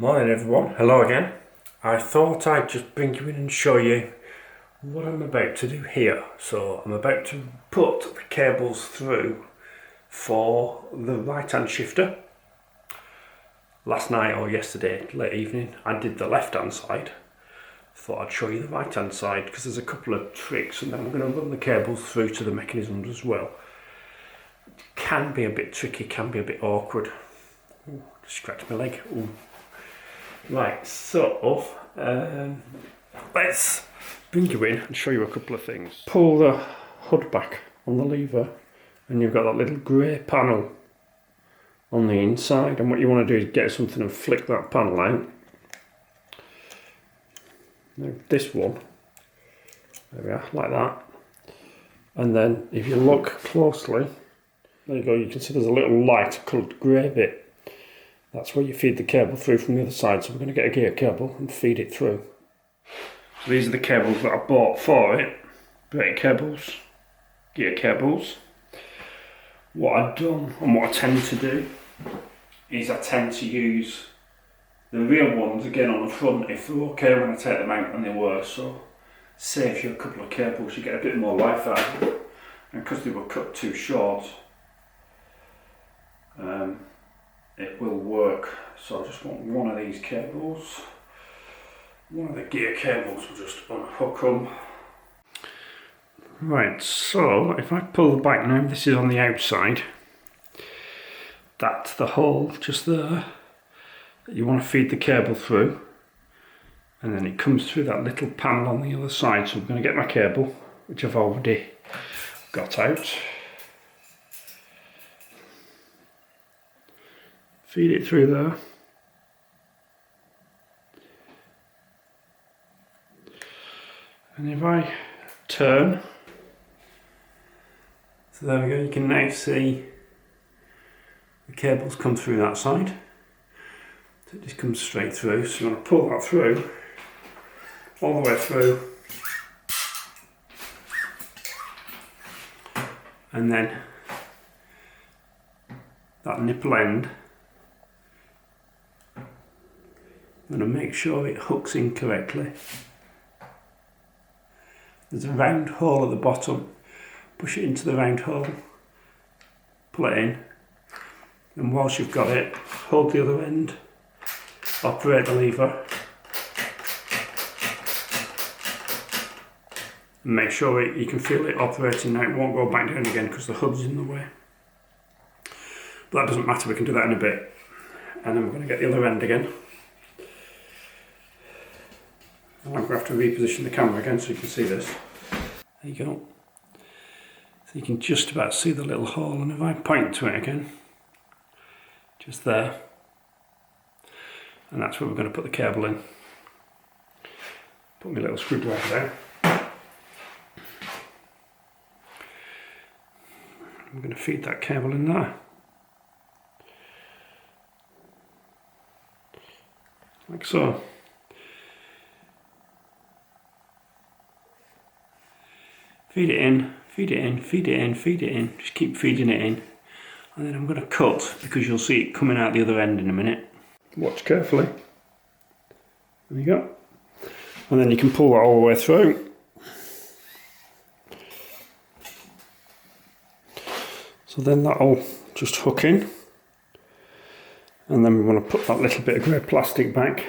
Morning everyone, hello again. I thought I'd just bring you in and show you what I'm about to do here. So I'm about to put the cables through for the right hand shifter. Last night or yesterday, late evening, I did the left hand side. Thought I'd show you the right hand side because there's a couple of tricks, and then I'm going to run the cables through to the mechanisms as well. It can be a bit tricky, can be a bit awkward. Ooh, scratch my leg. Ooh. Right, so let's bring you in and show you a couple of things. Pull the hood back on the lever and you've got that little grey panel on the inside, and what you want to do is get something and flick that panel out. Now this one, there we are, like that. And then if you look closely, there you go, you can see there's a little light coloured grey bit. That's where you feed the cable through from the other side, so we're going to get a gear cable and feed it through. So these are the cables that I bought for it. Brake cables, gear cables. What I've done and what I tend to do is I tend to use the real ones again on the front if they're okay when I take them out, and they were. So saves you a couple of cables, you get a bit more life out of them. And because they were cut too short, it will work. So I just want one of these cables, one of the gear cables, will just unhook them. Right, so if I pull the back now, this is on the outside. That's the hole just there that you want to feed the cable through, and then it comes through that little panel on the other side. So I'm going to get my cable, which I've already got out. Feed it through there. And if I turn, so there we go, you can now see the cables come through that side. So it just comes straight through. So you want to pull that through, all the way through. And then that nipple end, I'm going to make sure it hooks in correctly. There's a round hole at the bottom. Push it into the round hole, pull it in, and whilst you've got it, hold the other end, operate the lever, and make sure you can feel it operating now. It won't go back down again because the hood's in the way. But that doesn't matter, we can do that in a bit. And then we're going to get the other end again. And I'm going to have to reposition the camera again so you can see this. There you go. So you can just about see the little hole, and if I point to it again, just there, and that's where we're going to put the cable in. Put my little screwdriver there. I'm going to feed that cable in there. Like so. Feed it in, feed it in, feed it in, feed it in. Just keep feeding it in. And then I'm going to cut, because you'll see it coming out the other end in a minute. Watch carefully. There you go. And then you can pull that all the way through. So then that'll just hook in. And then we want to put that little bit of grey plastic back.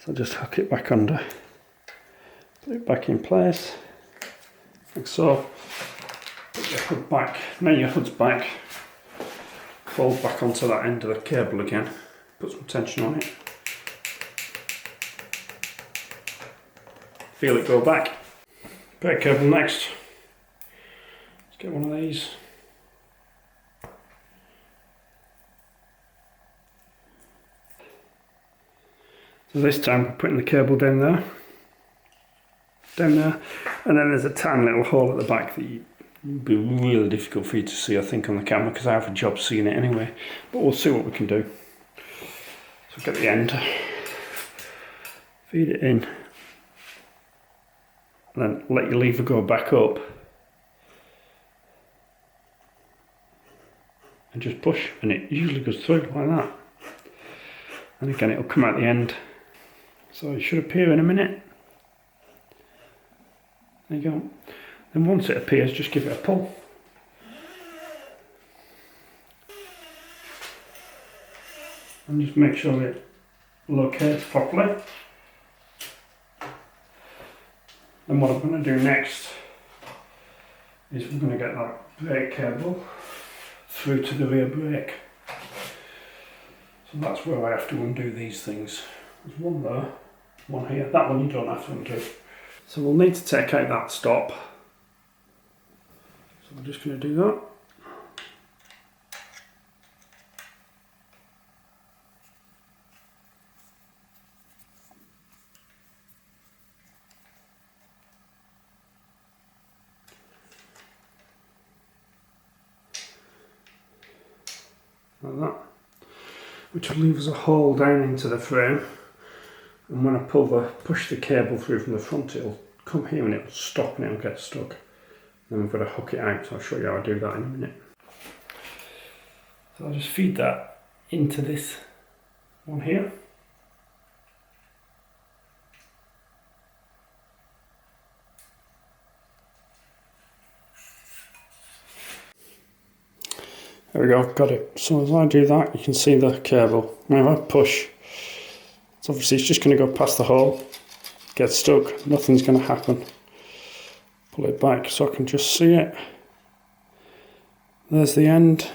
So just hook it back under. Put it back in place. Like so. Put your hood back. Now your hood's back. Fold back onto that end of the cable again. Put some tension on it. Feel it go back. Brake cable next. Let's get one of these. So this time we're putting the cable down there, and then there's a tiny little hole at the back that would be really difficult for you to see, I think, on the camera, because I have a job seeing it anyway, but we'll see what we can do. So get the end, feed it in, and then let your lever go back up, and just push, and it usually goes through like that. and again it'll come out the end. So it should appear in a minute. There you go. Then once it appears, just give it a pull. And just make sure it locates properly. And what I'm going to do next is we're going to get that brake cable through to the rear brake. So that's where I have to undo these things. There's one there, one here. That one you don't have to undo. So we'll need to take out that stop. So we're just going to do that. Like that, which will leave us a hole down into the frame, and when I push the cable through from the front, it'll come here and it'll stop and it'll get stuck. Then we've got to hook it out, so I'll show you how I do that in a minute. So I'll just feed that into this one here. There we go, got it. So as I do that, you can see the cable. Now if I push, it's just going to go past the hole, get stuck, nothing's going to happen. Pull it back so I can just see it. There's the end.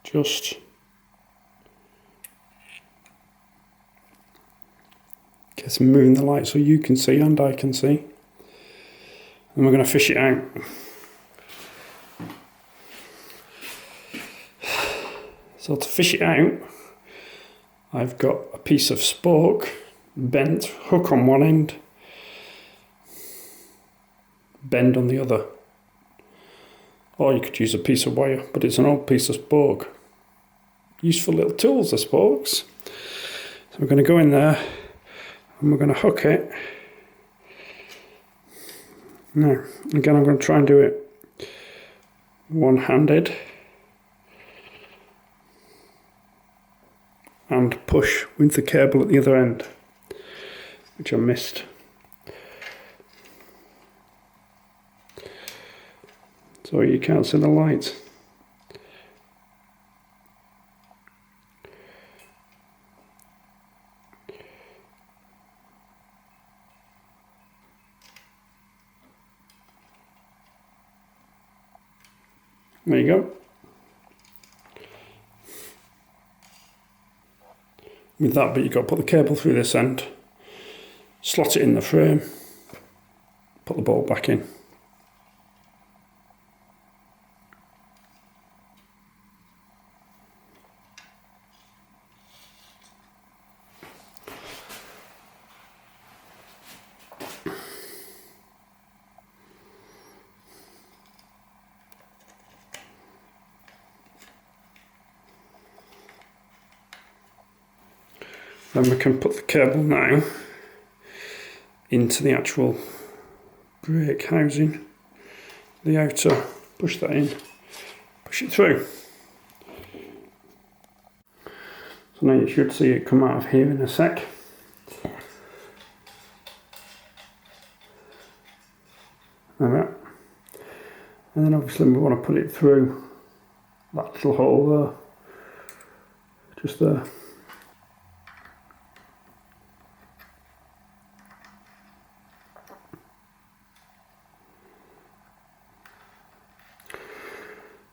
Just guess I'm moving the light so you can see and I can see. And we're going to fish it out. So to fish it out, I've got a piece of spoke, bent, hook on one end, bend on the other. Or you could use a piece of wire, but it's an old piece of spoke. Useful little tools, the spokes. So we're going to go in there and we're going to hook it. Now, again, I'm going to try and do it one-handed. And push with the cable at the other end, which I missed. So you can't see the light. There you go. With that bit, you've got to put the cable through this end, slot it in the frame, put the bolt back in. Then we can put the cable now into the actual brake housing, the outer, push that in, push it through. So now you should see it come out of here in a sec. There we are. And then obviously we want to put it through that little hole there, just there.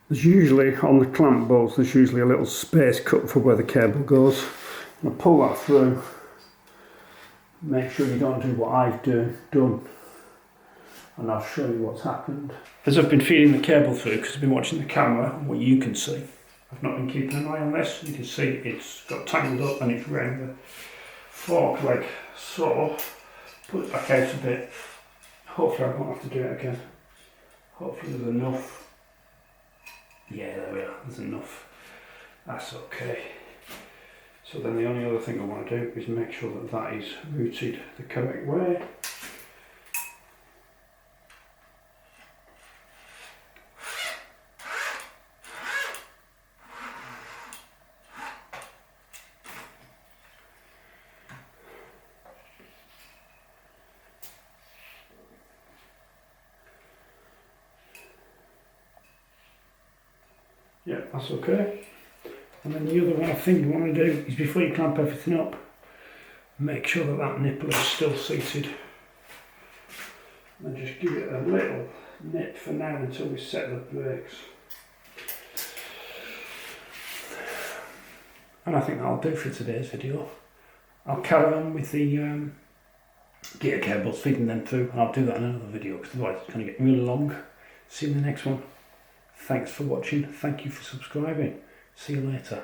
There's usually, on the clamp bolts, there's usually a little space cut for where the cable goes. I'm going to pull that through, make sure you don't do what I've done, and I'll show you what's happened. As I've been feeding the cable through, because I've been watching the camera, and what you can see, I've not been keeping an eye on this, you can see it's got tangled up and it's round the fork leg. So, put it back out a bit, hopefully I won't have to do it again. Hopefully there's enough. Yeah, there we are, there's enough. That's okay. So then the only other thing I want to do is make sure that that is routed the correct way. Yeah, that's okay. And then the other one I think you want to do is before you clamp everything up, make sure that that nipple is still seated. And just give it a little nip for now until we set the brakes. And I think that'll do for today's video. I'll carry on with the gear cables, feeding them through, and I'll do that in another video because otherwise it's going to get really long. See you in the next one. Thanks for watching. Thank you for subscribing. See you later.